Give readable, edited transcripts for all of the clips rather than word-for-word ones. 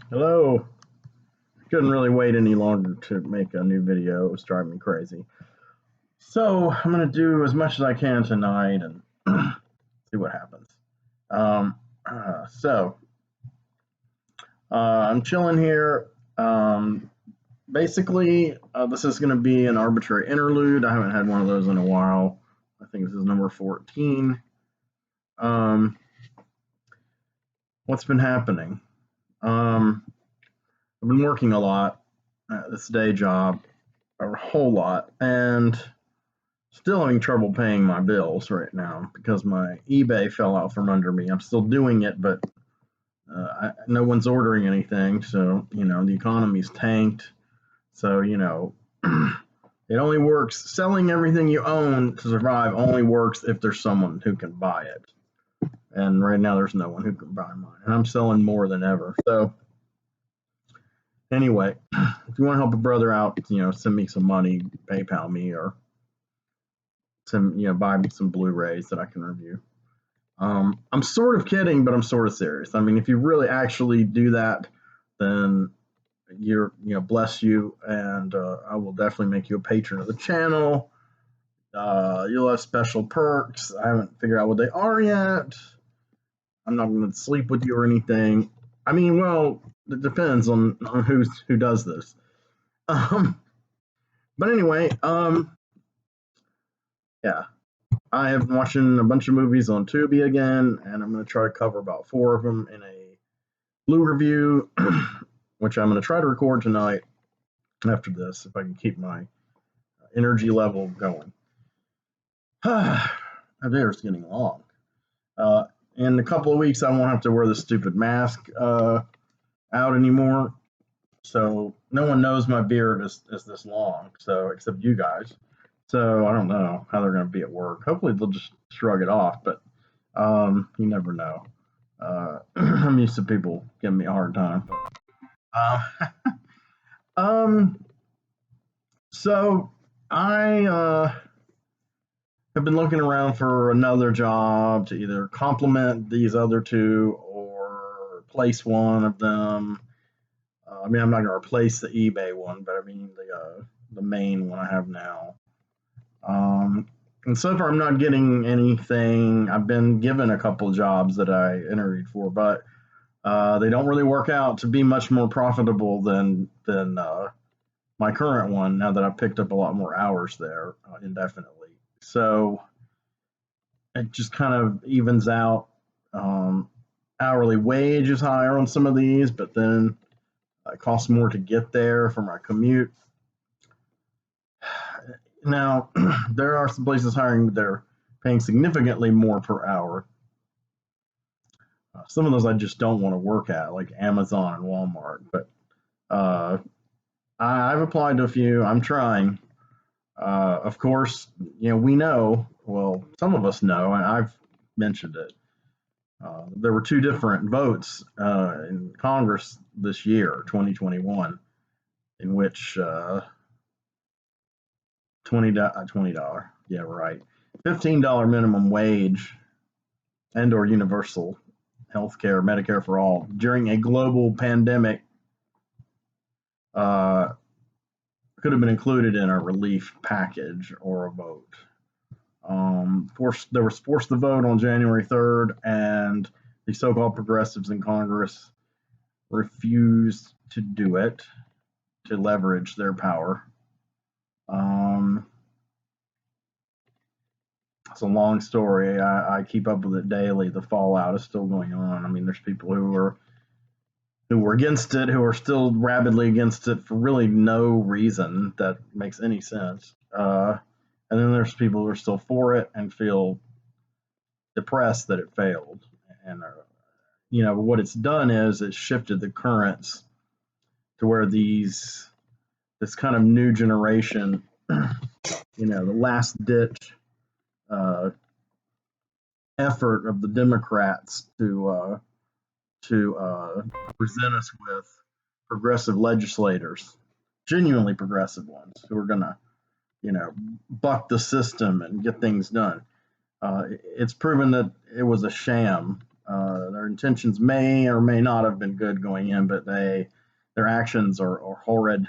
Hello. Couldn't really wait any longer to make a new video. It was driving me crazy. So I'm gonna do as much as I can tonight and see what happens. Um, so I'm chilling here. Basically, this is gonna be an arbitrary interlude. I haven't had one of those in a while. I think this is number 14. Um, what's been happening? I've been working a lot at this day job, a whole lot, and still having trouble paying my bills right now because my eBay fell out from under me. I'm still doing it, but no one's ordering anything, so the economy's tanked. So it only works. Selling everything you own to survive only works if there's someone who can buy it. And right now, there's no one who can buy mine, and I'm selling more than ever. So anyway, if you want to help a brother out, send me some money, PayPal me, or buy me some Blu-rays that I can review. I'm sort of kidding, but I'm sort of serious. I mean, if you really actually do that, then bless you, and I will definitely make you a patron of the channel. You'll have special perks. I haven't figured out what they are yet. I'm not going to sleep with you or anything. I mean, well, it depends on who does this. But anyway, yeah, I have been watching a bunch of movies on Tubi again, and I'm going to try to cover about 4 of them in a blue review, which I'm going to try to record tonight after this, if I can keep my energy level going. My video's getting long. In a couple of weeks, I won't have to wear the stupid mask out anymore. So no one knows my beard is this long, so except you guys. So I don't know how they're going to be at work. Hopefully they'll just shrug it off, but you never know. I'm used to people giving me a hard time. Uh, um, so I have been looking around for another job to either complement these other two or replace one of them. I mean, I'm not going to replace the eBay one, but I mean the main one I have now. And so far, I'm not getting anything. I've been given a couple of jobs that I interviewed for, but they don't really work out to be much more profitable than my current one. Now that I've picked up a lot more hours there indefinitely, so it just kind of evens out. Hourly wage is higher on some of these, but then it costs more to get there for my commute. Now, there are some places hiring, but they're paying significantly more per hour. Some of those I just don't want to work at, like Amazon and Walmart. But I've applied to a few. I'm trying. Of course, we know, well, some of us know, and I've mentioned it. There were 2 different votes in Congress this year, 2021, in which $20, yeah, right, $15 minimum wage and or universal health care, Medicare for all during a global pandemic could have been included in a relief package or a vote. There was forced to vote on January 3rd, and the so-called progressives in Congress refused to do it to leverage their power. It's a long story. I keep up with it daily. The fallout is still going on. I mean, there's people who were against it, who are still rabidly against it for really no reason that makes any sense. And then there's people who are still for it and feel depressed that it failed. And what it's done is it's shifted the currents to where this kind of new generation, the last ditch effort of the Democrats to present us with progressive legislators, genuinely progressive ones, who are going to, buck the system and get things done. It's proven that it was a sham. Their intentions may or may not have been good going in, but their actions are horrid,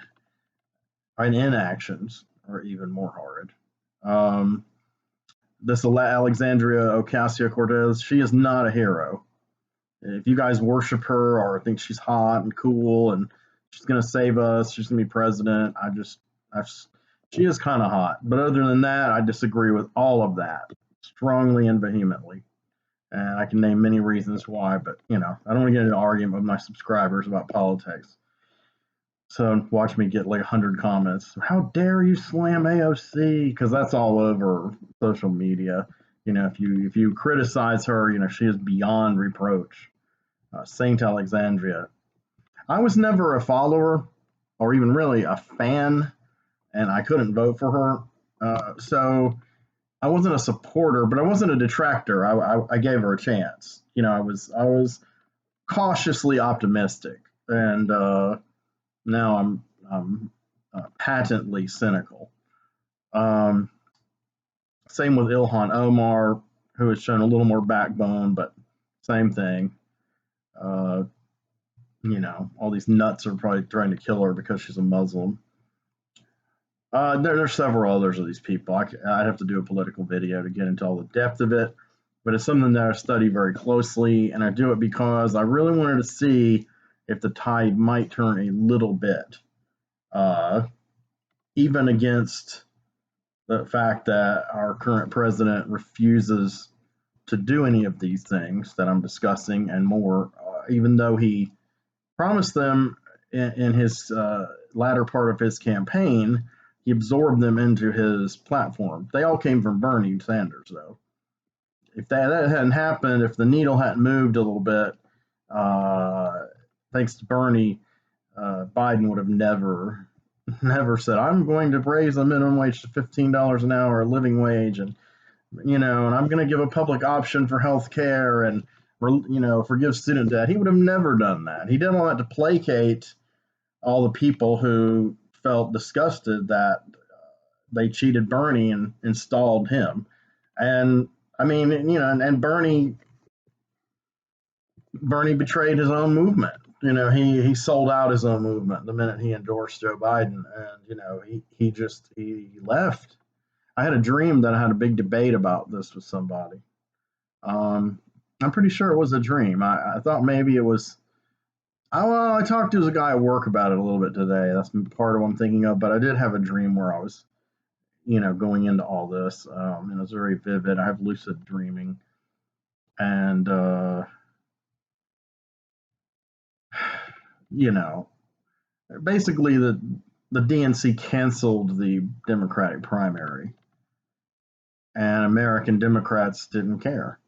and inactions are even more horrid. Um, this Alexandria Ocasio Cortez, she is not a hero. If you guys worship her or think she's hot and cool and she's gonna save us, she's gonna be president, I just she is kind of hot. But other than that, I disagree with all of that strongly and vehemently. And I can name many reasons why, but I don't want to get into an argument with my subscribers about politics. So watch me get like 100 comments. How dare you slam AOC? Because that's all over social media. If you criticize her, she is beyond reproach. Saint Alexandria. I was never a follower or even really a fan, and I couldn't vote for her. So I wasn't a supporter, but I wasn't a detractor. I gave her a chance. I was cautiously optimistic, and now I'm patently cynical. Um, Same with Ilhan Omar, who has shown a little more backbone, but same thing. Uh, all these nuts are probably trying to kill her because she's a Muslim. There's several others of these people. I'd have to do a political video to get into all the depth of it, but it's something that I study very closely, and I do it because I really wanted to see if the tide might turn a little bit, even against the fact that our current president refuses to do any of these things that I'm discussing and more, even though he promised them in his latter part of his campaign. He absorbed them into his platform. They all came from Bernie Sanders, though. If that hadn't happened, if the needle hadn't moved a little bit, thanks to Bernie, Biden would have never said, "I'm going to raise the minimum wage to $15 an hour, a living wage, and and I'm going to give a public option for health care and forgive student debt." He would have never done that. He did all that to placate all the people who felt disgusted that they cheated Bernie and installed him. And I mean, and Bernie betrayed his own movement. He sold out his own movement the minute he endorsed Joe Biden, and he left. I had a dream that I had a big debate about this with somebody. I'm pretty sure it was a dream. I thought maybe it was. I talked to a guy at work about it a little bit today. That's part of what I'm thinking of. But I did have a dream where I was, going into all this. And it was very vivid. I have lucid dreaming, and basically the DNC canceled the Democratic primary, and American Democrats didn't care.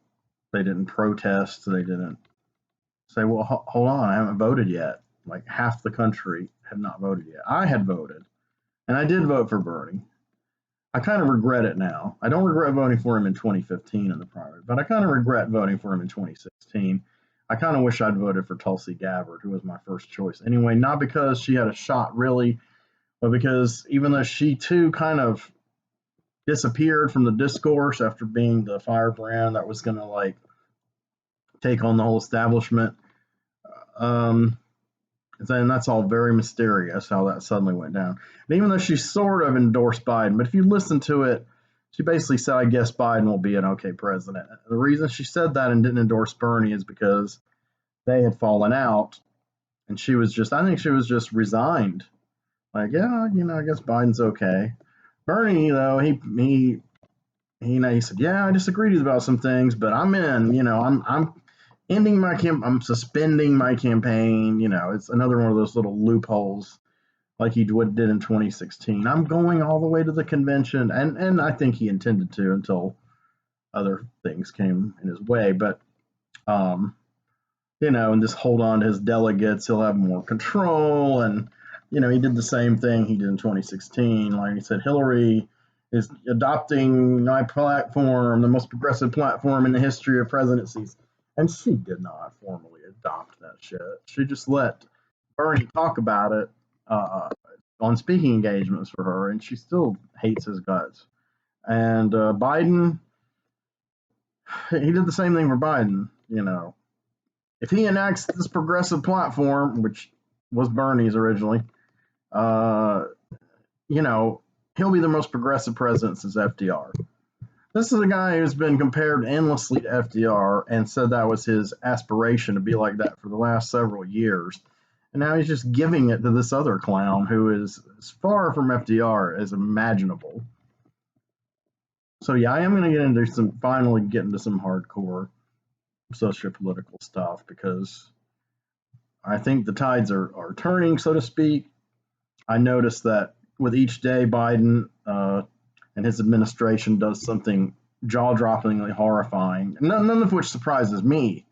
They didn't protest. They didn't say, "Well, hold on, I haven't voted yet." Like half the country had not voted yet. I had voted, and I did vote for Bernie. I kind of regret it now. I don't regret voting for him in 2015 in the primary, but I kind of regret voting for him in 2016. I kind of wish I'd voted for Tulsi Gabbard, who was my first choice. Anyway, not because she had a shot really, but because even though she too kind of disappeared from the discourse after being the firebrand that was going to like take on the whole establishment, then that's all very mysterious how that suddenly went down. And even though she sort of endorsed Biden, but if you listen to it, she basically said, "I guess Biden will be an okay president." The reason she said that and didn't endorse Bernie is because they had fallen out, and I think she was just resigned. Like, yeah, I guess Biden's okay. Bernie, though, he said, "Yeah, I disagreed with you about some things, but I'm in. I'm ending my I'm suspending my campaign. It's another one of those little loopholes like he did in 2016. I'm going all the way to the convention," and I think he intended to until other things came in his way. But and just hold on to his delegates, he'll have more control. And he did the same thing he did in 2016. Like he said, Hillary is adopting my platform, the most progressive platform in the history of presidencies. And she did not formally adopt that shit. She just let Bernie talk about it on speaking engagements for her, and she still hates his guts. And Biden, he did the same thing for Biden. if he enacts this progressive platform, which was Bernie's originally, uh, you know, he'll be the most progressive president since FDR. This is a guy who's been compared endlessly to FDR and said that was his aspiration to be like that for the last several years. And now he's just giving it to this other clown who is as far from FDR as imaginable. So yeah, I am going to finally get into some hardcore socio-political stuff because I think the tides are turning, so to speak. I noticed that with each day, Biden and his administration does something jaw-droppingly horrifying, none of which surprises me.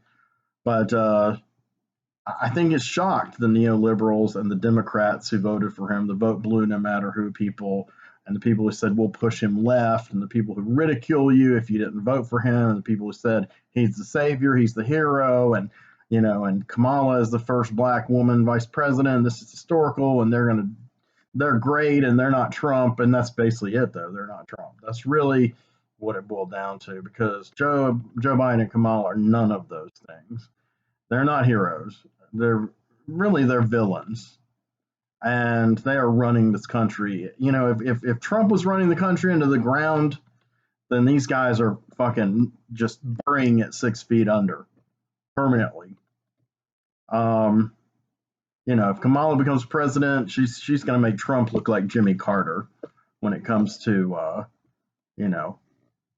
But I think it shocked the neoliberals and the Democrats who voted for him. The vote blue no matter who people, and the people who said we'll push him left, and the people who ridicule you if you didn't vote for him, and the people who said he's the savior, he's the hero, and and Kamala is the first black woman vice president. This is historical, and they're great, and they're not Trump, and that's basically it. Though they're not Trump. That's really what it boiled down to, because Joe Biden and Kamala are none of those things. They're not heroes. They're villains, and they are running this country. If Trump was running the country into the ground, then these guys are fucking just burying it 6 feet under permanently. If Kamala becomes president, she's going to make Trump look like Jimmy Carter when it comes to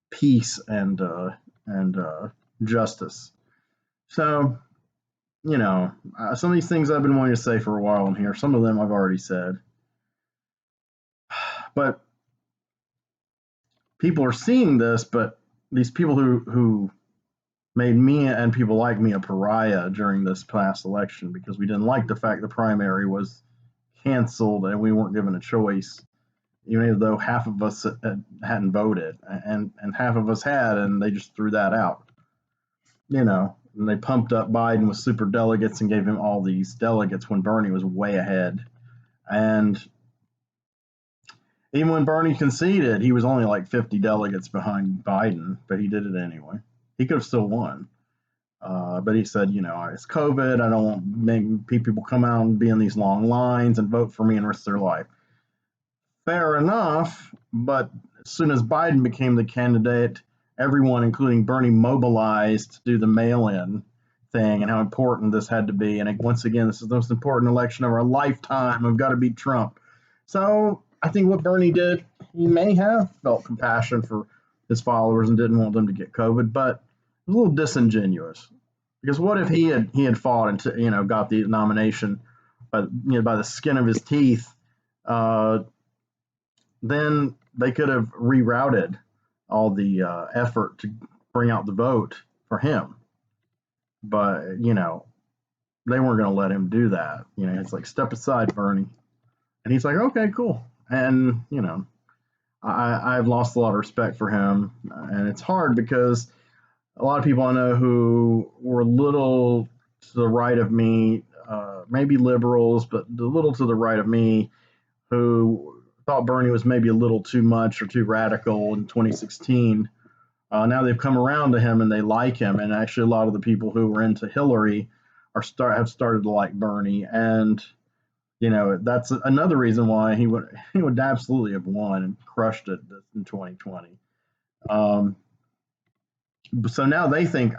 peace and justice. So, some of these things I've been wanting to say for a while in here. Some of them I've already said, but people are seeing this. But these people who made me and people like me a pariah during this past election because we didn't like the fact the primary was canceled and we weren't given a choice, even though half of us hadn't voted and half of us had, and they just threw that out. And they pumped up Biden with super delegates and gave him all these delegates when Bernie was way ahead. And even when Bernie conceded, he was only like 50 delegates behind Biden, but he did it anyway. He could have still won. But he said, it's COVID. I don't want make people come out and be in these long lines and vote for me and risk their life. Fair enough. But as soon as Biden became the candidate, everyone, including Bernie, mobilized to do the mail-in thing and how important this had to be. And once again, this is the most important election of our lifetime. We've got to beat Trump. So I think what Bernie did, he may have felt compassion for his followers and didn't want them to get COVID, but it was a little disingenuous. Because what if he had fought and got the nomination, by the skin of his teeth? Then they could have rerouted all the effort to bring out the vote for him. But, they weren't going to let him do that. It's like, step aside, Bernie. And he's like, okay, cool. And, I've lost a lot of respect for him. And it's hard because a lot of people I know who were a little to the right of me, maybe liberals, but a little to the right of me, who thought Bernie was maybe a little too much or too radical in 2016. Now they've come around to him and they like him. And actually, a lot of the people who were into Hillary have started to like Bernie. And that's another reason why he would absolutely have won and crushed it in 2020. So now they think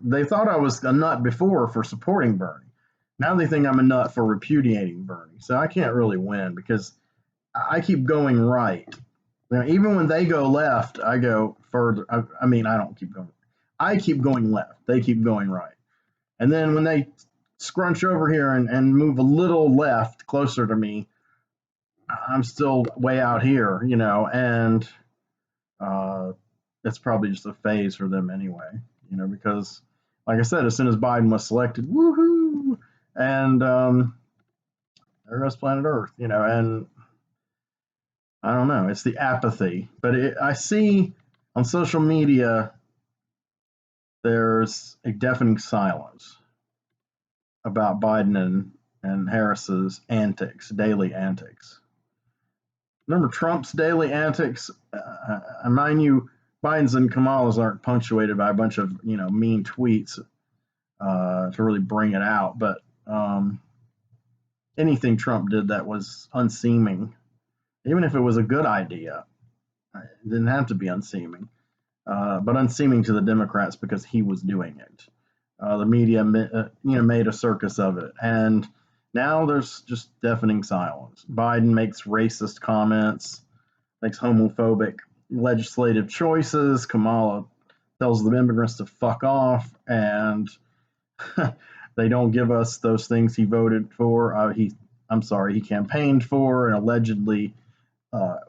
they thought I was a nut before for supporting Bernie. Now they think I'm a nut for repudiating Bernie. So I can't really win because I keep going right. Even when they go left, I go further. I don't keep going. I keep going left. They keep going right. And then when they scrunch over here and move a little left closer to me, I'm still way out here, and it's probably just a phase for them anyway, because like I said, as soon as Biden was selected, woohoo, and there goes planet Earth, and I don't know, it's the apathy. But I see on social media there's a deafening silence about Biden and Harris's daily antics. Remember Trump's daily antics? Mind you, Biden's and Kamala's aren't punctuated by a bunch of mean tweets. to really bring it out. But anything Trump did that was unseeming, even if it was a good idea, it didn't have to be unseeming, but unseeming to the Democrats because he was doing it. The media, made a circus of it, and now there's just deafening silence. Biden makes racist comments, makes homophobic legislative choices. Kamala tells the immigrants to fuck off, and they don't give us those things he voted for. He campaigned for and allegedly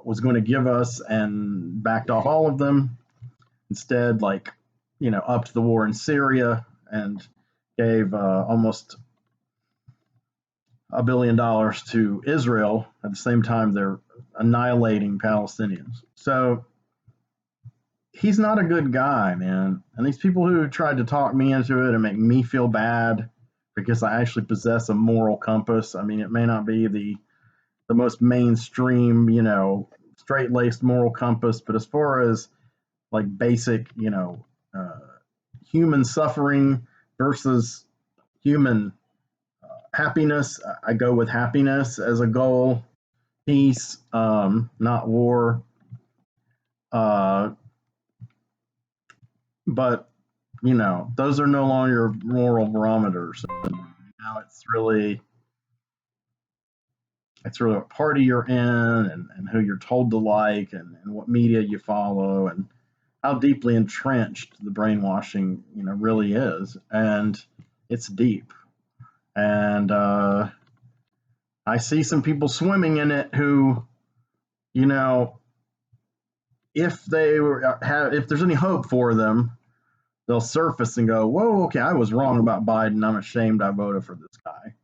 was going to give us, and backed off all of them. Instead, upped the war in Syria and gave almost $1 billion to Israel. At the same time, they're annihilating Palestinians. So he's not a good guy, man. And these people who tried to talk me into it and make me feel bad because I actually possess a moral compass. I mean, it may not be the most mainstream, straight-laced moral compass, but as far as like basic, human suffering versus human happiness, I go with happiness as a goal. Peace, not war. But those are no longer moral barometers. Now it's really what party you're in, and who you're told to like, and what media you follow, and how deeply entrenched the brainwashing really is. And it's deep. And I see some people swimming in it who, if there's any hope for them, they'll surface and go, whoa, okay, I was wrong about Biden. I'm ashamed I voted for this guy.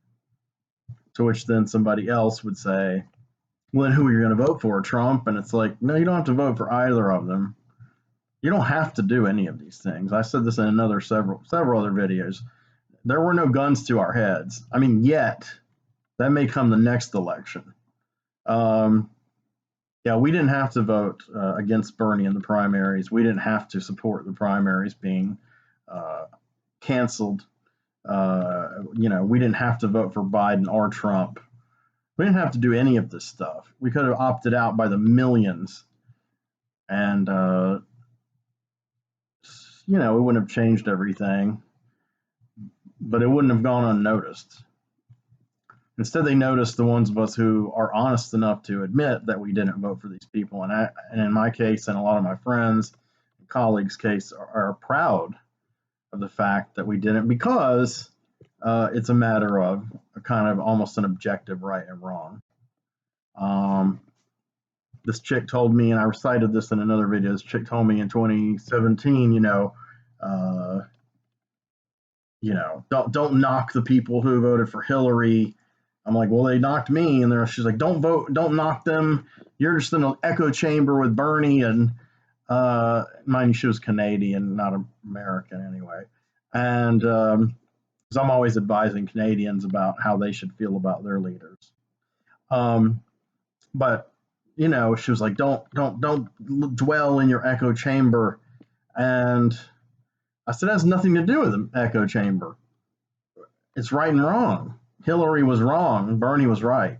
To which then somebody else would say, well, then who are you going to vote for, Trump? And it's like, no, you don't have to vote for either of them. You don't have to do any of these things. I said this in several other videos. There were no guns to our heads. I mean, yet. That may come the next election. We didn't have to vote against Bernie in the primaries. We didn't have to support the primaries being canceled. We didn't have to vote for Biden or Trump. We didn't have to do any of this stuff. We could have opted out by the millions, and it wouldn't have changed everything, but it wouldn't have gone unnoticed. Instead, they noticed the ones of us who are honest enough to admit that we didn't vote for these people. And in my case, and a lot of my friends and colleagues' case, are proud of the fact that we didn't, because it's a matter of a kind of almost an objective right and wrong. This chick told me, and I recited this in another video, this chick told me in 2017, don't knock the people who voted for Hillary. I'm like, well, they knocked me, and she's like, don't knock them. You're just in an echo chamber with Bernie, and mind you, she was Canadian, not American anyway. And because I'm always advising Canadians about how they should feel about their leaders. But she was like, don't dwell in your echo chamber. And I said, that has nothing to do with the echo chamber. It's right and wrong. Hillary was wrong. Bernie was right.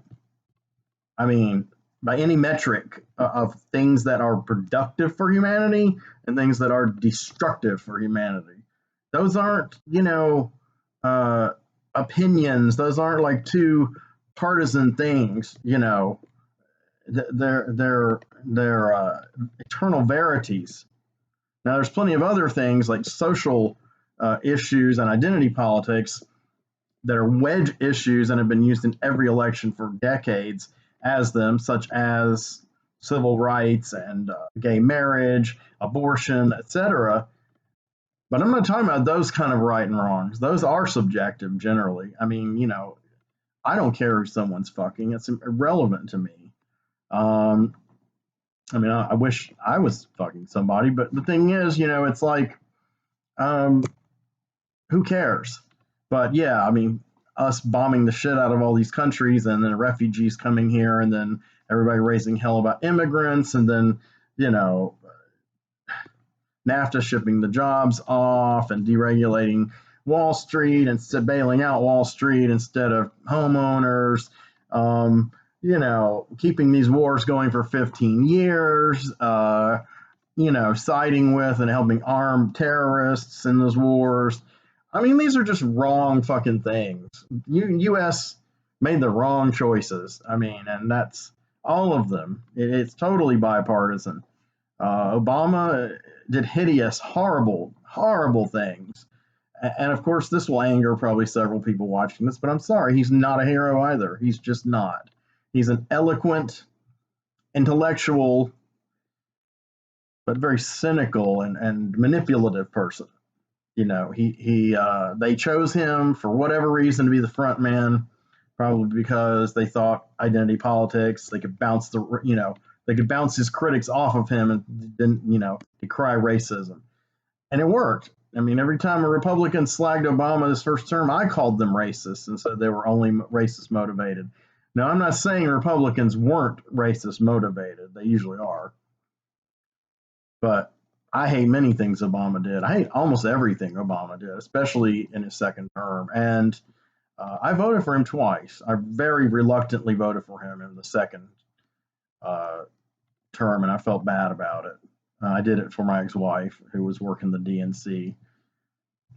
I mean, by any metric of things that are productive for humanity and things that are destructive for humanity. Those aren't, opinions. Those aren't like two partisan things, They're eternal verities. Now, there's plenty of other things like social issues and identity politics that are wedge issues and have been used in every election for decades as them, such as civil rights and gay marriage, abortion, etc. But I'm not talking about those kind of right and wrongs. Those are subjective generally. I mean, I don't care who someone's fucking. It's irrelevant to me. I wish I was fucking somebody, but the thing is, it's like, who cares? But yeah, I mean, us bombing the shit out of all these countries, and then refugees coming here, and then everybody raising hell about immigrants, and then, NAFTA shipping the jobs off and deregulating Wall Street instead bailing out Wall Street instead of homeowners. Keeping these wars going for 15 years. Siding with and helping arm terrorists in those wars. I mean, these are just wrong fucking things. U.S. made the wrong choices. I mean, and that's all of them. It's totally bipartisan. Obama did hideous, horrible, horrible things. And of course, this will anger probably several people watching this, but I'm sorry, he's not a hero either. He's just not. He's an eloquent, intellectual, but very cynical and manipulative person. They chose him for whatever reason to be the front man, probably because they thought identity politics. They could bounce his critics off of him and didn't, decry racism, and it worked. I mean, every time a Republican slagged Obama this first term, I called them racist and said they were only racist motivated. Now, I'm not saying Republicans weren't racist motivated. They usually are. But I hate many things Obama did. I hate almost everything Obama did, especially in his second term. And I voted for him twice. I very reluctantly voted for him in the second term, and I felt bad about it. I did it for my ex-wife, who was working the DNC.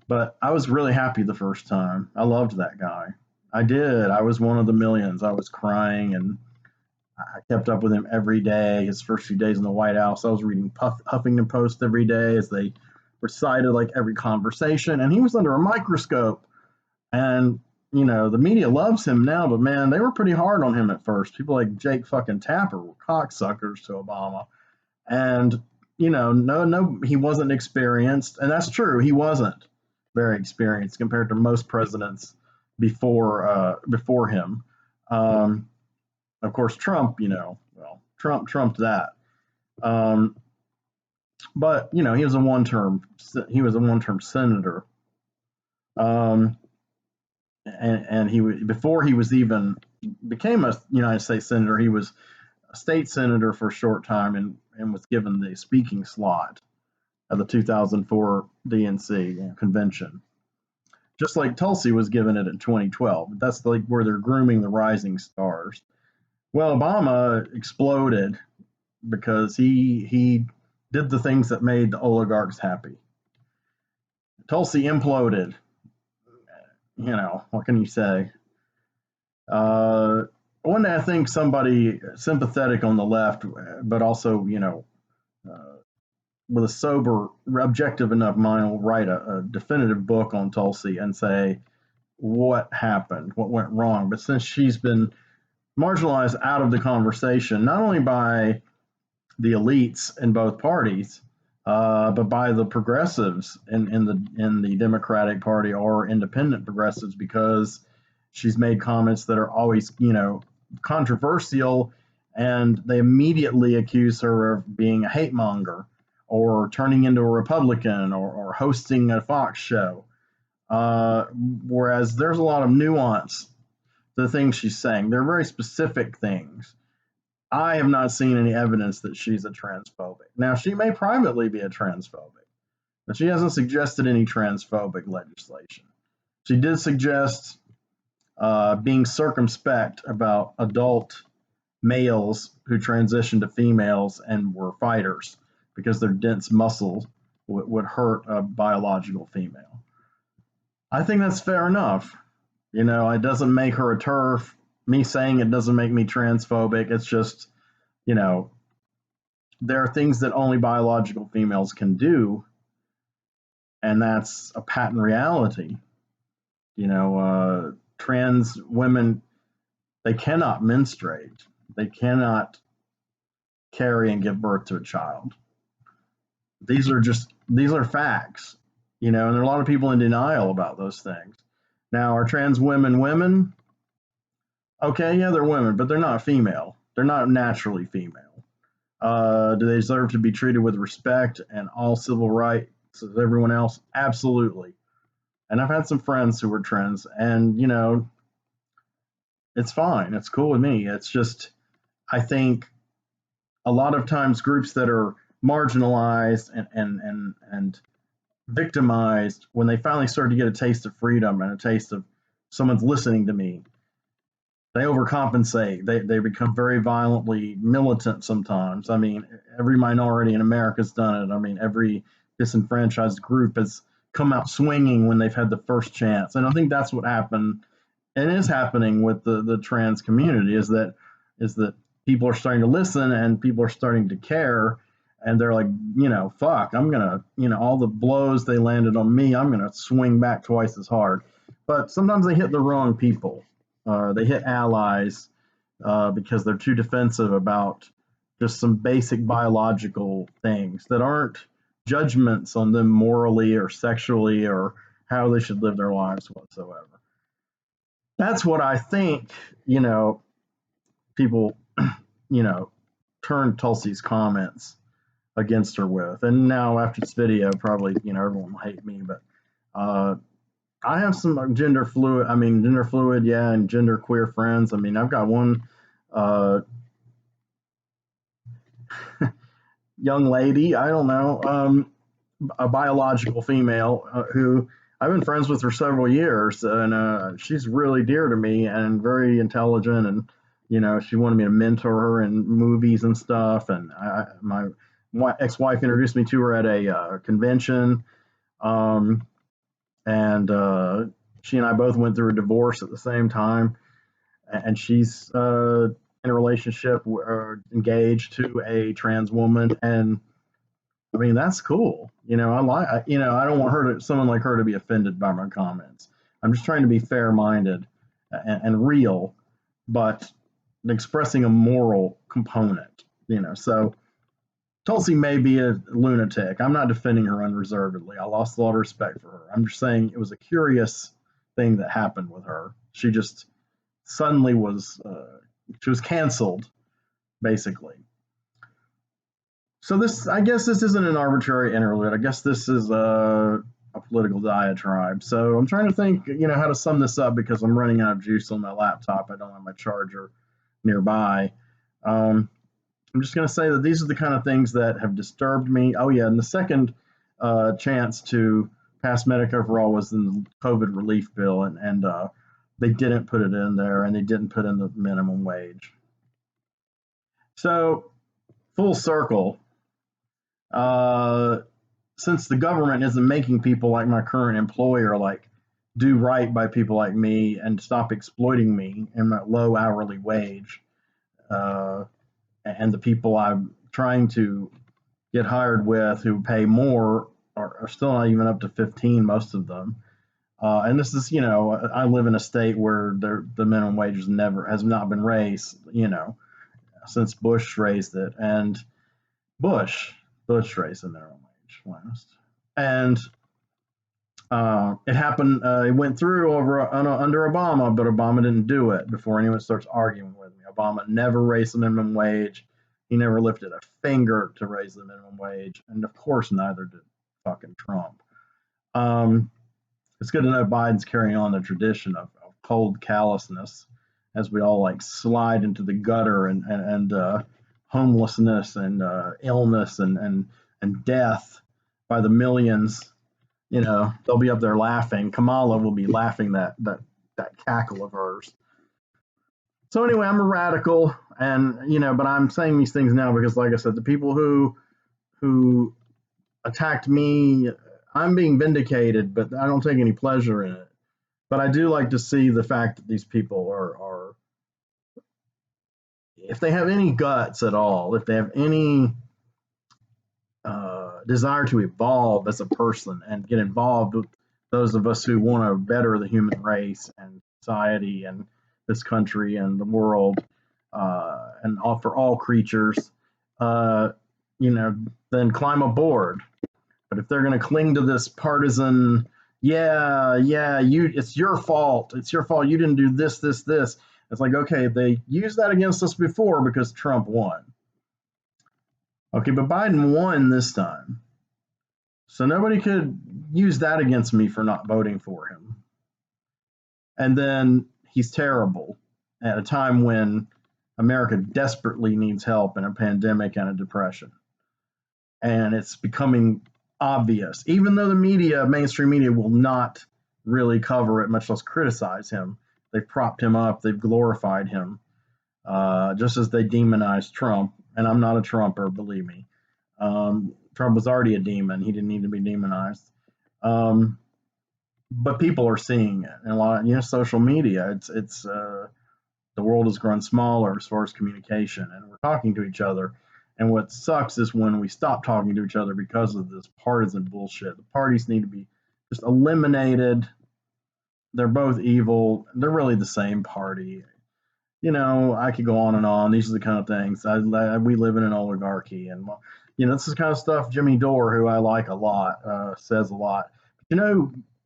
But I was really happy the first time. I loved that guy. I did. I was one of the millions. I was crying, and I kept up with him every day. His first few days in the White House, I was reading Huffington Post every day as they recited like every conversation. And he was under a microscope. And, the media loves him now, but man, they were pretty hard on him at first. People like Jake fucking Tapper were cocksuckers to Obama. And, no, he wasn't experienced. And that's true. He wasn't very experienced compared to most presidents before him. Of course, Trump, Trump trumped that. But he was a one-term senator. And he before he was even became a United States senator, he was a state senator for a short time and was given the speaking slot at the 2004 DNC convention. Just like Tulsi was given it in 2012. That's like where they're grooming the rising stars. Well, Obama exploded because he did the things that made the oligarchs happy. Tulsi imploded. What can you say? One day I think somebody sympathetic on the left, but also, with a sober, objective enough mind will write a definitive book on Tulsi and say what happened, what went wrong. But since she's been marginalized out of the conversation, not only by the elites in both parties, but by the progressives in the Democratic Party or independent progressives, because she's made comments that are always, controversial, and they immediately accuse her of being a hate monger or turning into a Republican or hosting a Fox show. Whereas there's a lot of nuance to the things she's saying. They're very specific things. I have not seen any evidence that she's a transphobic. Now, she may privately be a transphobic, but she hasn't suggested any transphobic legislation. She did suggest being circumspect about adult males who transitioned to females and were fighters because their dense muscle would hurt a biological female. I think that's fair enough. It doesn't make her a TERF. Me saying it doesn't make me transphobic. It's just, there are things that only biological females can do, and that's a patent reality. Trans women, they cannot menstruate. They cannot carry and give birth to a child. These are facts, and there are a lot of people in denial about those things. Now, are trans women women? Okay, yeah, they're women, but they're not female. They're not naturally female. Do they deserve to be treated with respect and all civil rights as everyone else? Absolutely. And I've had some friends who were trans, and, it's fine. It's cool with me. It's just, I think a lot of times groups that are marginalized and victimized, when they finally start to get a taste of freedom and a taste of someone's listening to me, they overcompensate. They become very violently militant sometimes. I mean, every minority in America's done it. I mean, every disenfranchised group has come out swinging when they've had the first chance. And I think that's what happened and is happening with the trans community is that people are starting to listen and people are starting to care, and they're like, fuck, I'm gonna, all the blows they landed on me, I'm gonna swing back twice as hard. But sometimes they hit the wrong people. They hit allies because they're too defensive about just some basic biological things that aren't judgments on them morally or sexually or how they should live their lives whatsoever. That's what I think, people, turned Tulsi's comments against her with. And now after this video, probably, everyone will hate me, but I have some gender fluid, yeah, and gender queer friends. I mean, I've got one young lady, I don't know, a biological female who I've been friends with for several years, and she's really dear to me and very intelligent, and she wanted me to mentor her in movies and stuff. And my ex-wife introduced me to her at a convention, and she and I both went through a divorce at the same time, and she's in a relationship engaged to a trans woman, and I mean, that's cool. I don't want someone like her to be offended by my comments. I'm just trying to be fair-minded and real, but expressing a moral component. So Tulsi may be a lunatic. I'm not defending her unreservedly. I lost a lot of respect for her. I'm just saying it was a curious thing that happened with her. She just suddenly she was canceled, basically. So I guess this isn't an arbitrary interlude. I guess this is a political diatribe. So I'm trying to think, how to sum this up because I'm running out of juice on my laptop. I don't have my charger nearby. I'm just going to say that these are the kind of things that have disturbed me. Oh yeah, and the second chance to pass Medicare for All was in the COVID relief bill, and they didn't put it in there, and they didn't put in the minimum wage. So full circle. Since the government isn't making people like my current employer do right by people like me and stop exploiting me and my low hourly wage, and the people I'm trying to get hired with who pay more are still not even up to 15, most of them. And this is, I live in a state where the minimum wage has not been raised, since Bush raised it, and Bush raised the minimum wage last, and it happened. It went through under Obama, but Obama didn't do it. Before anyone starts arguing with me, Obama never raised the minimum wage. He never lifted a finger to raise the minimum wage, and of course, neither did fucking Trump. It's good to know Biden's carrying on the tradition of cold callousness as we all slide into the gutter and homelessness and illness and death by the millions. They'll be up there laughing. Kamala will be laughing that cackle of hers. So anyway, I'm a radical, and but I'm saying these things now because, like I said, the people who attacked me, I'm being vindicated, but I don't take any pleasure in it. But I do like to see the fact that these people are if they have any guts at all, if they have any desire to evolve as a person and get involved with those of us who want to better the human race and society and this country and the world, and for all creatures, then climb aboard. But if they're going to cling to this partisan, it's your fault. It's your fault. You didn't do this. It's like, okay, they used that against us before because Trump won. Okay, but Biden won this time. So nobody could use that against me for not voting for him. And then he's terrible at a time when America desperately needs help in a pandemic and a depression. And it's becoming obvious, even though the media, mainstream media, will not really cover it, much less criticize him. They've propped him up, they've glorified him, just as they demonized Trump. And I'm not a Trumper, believe me. Trump was already a demon; he didn't need to be demonized. Um, but people are seeing it, and a lot, social media. It's the world has grown smaller as far as communication, and we're talking to each other. And what sucks is when we stop talking to each other because of this partisan bullshit. The parties need to be just eliminated. They're both evil. They're really the same party. I could go on and on. These are the kind of things. We live in an oligarchy, and this is the kind of stuff Jimmy Dore, who I like a lot, says a lot.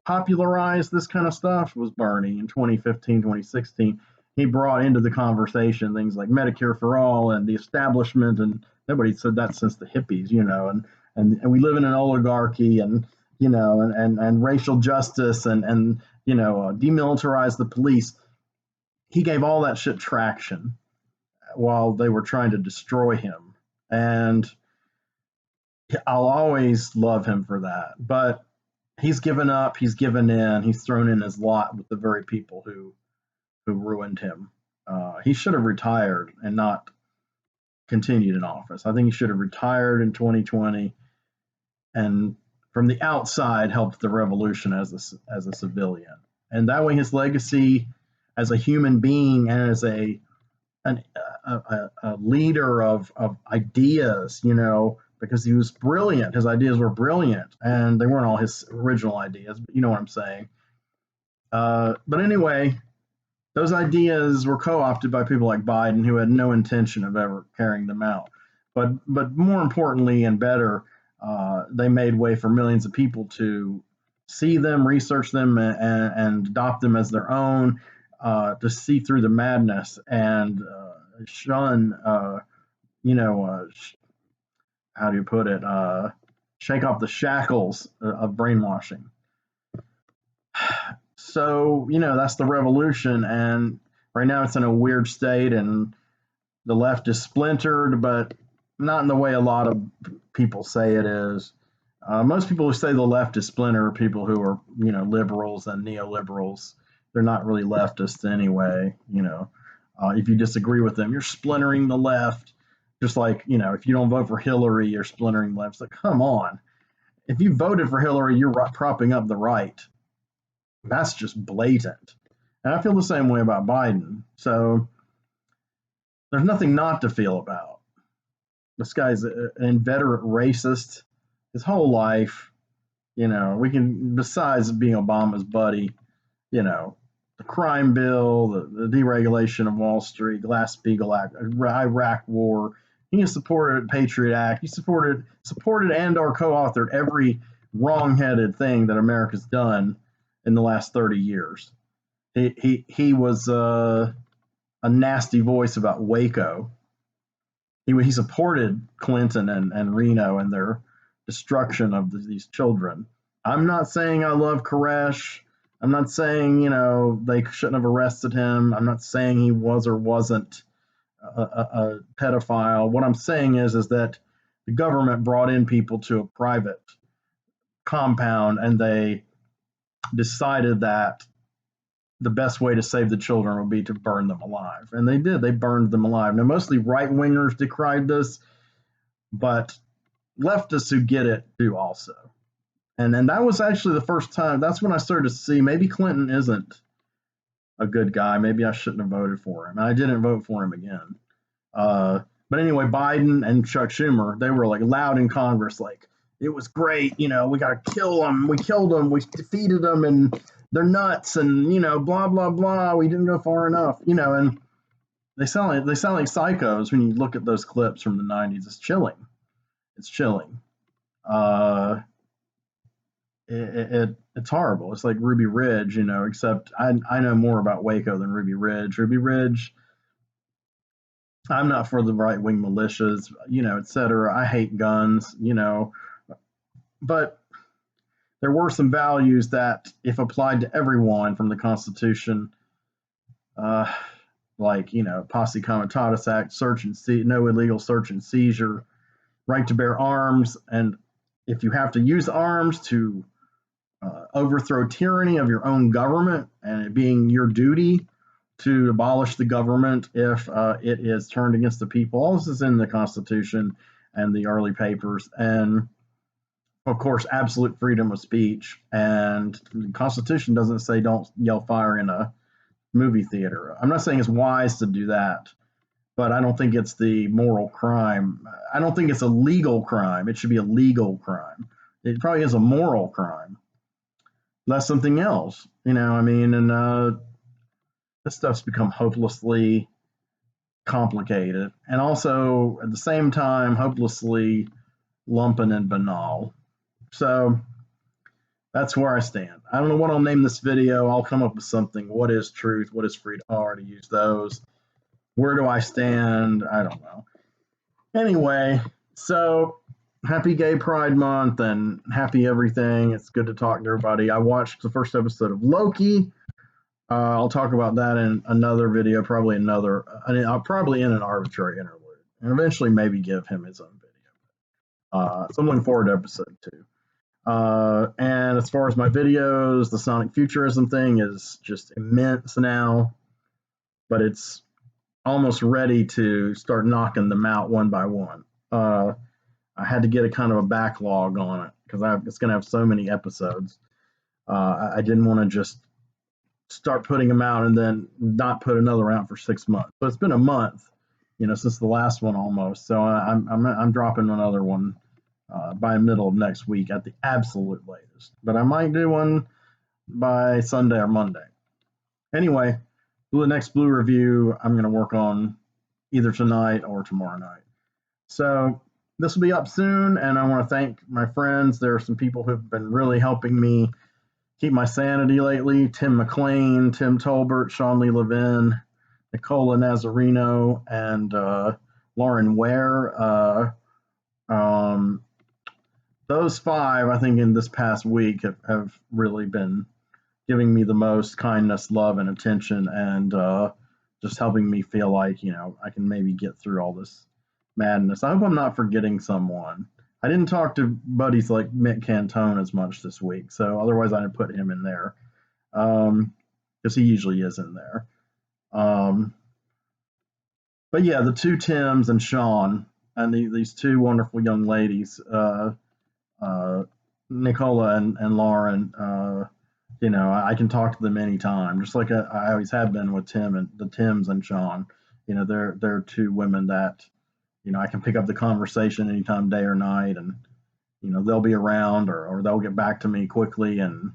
Popularized this kind of stuff was Bernie in 2015, 2016. He brought into the conversation things like Medicare for all and the establishment, and nobody said that since the hippies, and we live in an oligarchy, and and racial justice, and demilitarize the police. He gave all that shit traction while they were trying to destroy him. And I'll always love him for that. But he's given up, he's given in, he's thrown in his lot with the very people who ruined him. He should have retired and not continued in office. I think he should have retired in 2020 and from the outside helped the revolution as a civilian. And that way his legacy as a human being and as a leader of ideas, because he was brilliant. His ideas were brilliant, and they weren't all his original ideas, but you know what I'm saying. But anyway, those ideas were co-opted by people like Biden, who had no intention of ever carrying them out. But more importantly and better, they made way for millions of people to see them, research them, and adopt them as their own, to see through the madness and shun, how do you put it? Shake off the shackles of brainwashing. So, that's the revolution. And right now it's in a weird state, and the left is splintered, but not in the way a lot of people say it is. Most people who say the left is splintered are people who are, liberals and neoliberals. They're not really leftists anyway. If you disagree with them, you're splintering the left. Just like, if you don't vote for Hillary, you're splintering the left. It's like, come on. If you voted for Hillary, you're propping up the right. That's just blatant. And I feel the same way about Biden. So there's nothing not to feel about. This guy's an inveterate racist his whole life. Besides being Obama's buddy, the crime bill, the deregulation of Wall Street, Glass-Steagall Act, Iraq War. He has supported Patriot Act. He supported and or co-authored every wrong-headed thing that America's done in the last 30 years. He was a nasty voice about Waco. He supported Clinton and Reno and their destruction of these children. I'm not saying I love Koresh. I'm not saying, they shouldn't have arrested him. I'm not saying he was or wasn't a pedophile. What I'm saying is that the government brought in people to a private compound, and they decided that the best way to save the children would be to burn them alive. And they did. They burned them alive. Now, mostly right-wingers decried this, but leftists who get it do also. And then that was actually the first time. That's when I started to see maybe Clinton isn't a good guy. Maybe I shouldn't have voted for him. And I didn't vote for him again. But anyway, Biden and Chuck Schumer, they were like loud in Congress, like, it was great. We got to kill them. We killed them. We defeated them, and they're nuts, and blah blah blah. We didn't go far enough, and they sound like psychos when you look at those clips from the '90s. It's chilling. It's chilling. It's horrible. It's like Ruby Ridge, except I know more about Waco than Ruby Ridge. Ruby Ridge, I'm not for the right-wing militias, etc. I hate guns, but there were some values that, if applied to everyone from the Constitution, like, Posse Comitatus Act, no illegal search and seizure, right to bear arms, and if you have to use arms to overthrow tyranny of your own government, and it being your duty to abolish the government if it is turned against the people. All this is in the Constitution and the early papers, and of course, absolute freedom of speech. And the Constitution doesn't say don't yell fire in a movie theater. I'm not saying it's wise to do that, but I don't think it's the moral crime. I don't think it's a legal crime. It should be a legal crime. It probably is a moral crime. That's something else, I mean, and this stuff's become hopelessly complicated, and also at the same time hopelessly lumping and banal. So that's where I stand. I don't know what I'll name this video. I'll come up with something. What is truth? What is freedom? I already used those. Where do I stand? I don't know. Anyway, so happy Gay Pride Month and happy everything. It's good to talk to everybody. I watched the first episode of Loki. I'll talk about that in another video, probably in an arbitrary interlude, and eventually maybe give him his own video. So I'm looking forward to episode 2. And as far as my videos, the Sonic Futurism thing is just immense now, but it's almost ready to start knocking them out one by one. I had to get a kind of a backlog on it because it's going to have so many episodes. I didn't want to just start putting them out and then not put another out for 6 months. So it's been a month, since the last one almost. So I'm dropping another one by middle of next week at the absolute latest. But I might do one by Sunday or Monday. Anyway, the next Blue review I'm going to work on either tonight or tomorrow night. So this will be up soon, and I want to thank my friends. There are some people who've been really helping me keep my sanity lately. Tim McLean, Tim Tolbert, Sean Lee Levin, Nicola Nazarino, and Lauren Ware. Those 5, I think, in this past week have really been giving me the most kindness, love, and attention, and just helping me feel like, I can maybe get through all this madness. I hope I'm not forgetting someone. I didn't talk to buddies like Mick Cantone as much this week, so otherwise I'd put him in there, because he usually is in there. But yeah, the 2 Tims and Sean, and these 2 wonderful young ladies, Nicola and Lauren, I can talk to them anytime, just like I always have been with Tim and the Tims and Sean. They're 2 women that, I can pick up the conversation anytime, day or night, and, they'll be around or they'll get back to me quickly, and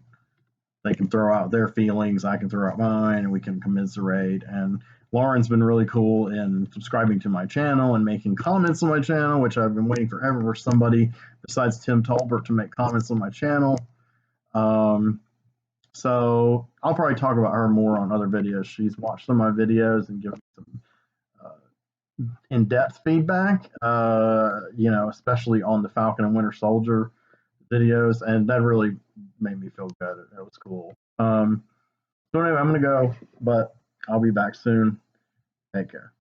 they can throw out their feelings, I can throw out mine, and we can commiserate. And Lauren's been really cool in subscribing to my channel and making comments on my channel, which I've been waiting forever for somebody besides Tim Tolbert to make comments on my channel. So I'll probably talk about her more on other videos. She's watched some of my videos and given me some in-depth feedback, especially on the Falcon and Winter Soldier videos, and that really made me feel good. It was cool. So anyway, I'm going to go, but I'll be back soon. Take care.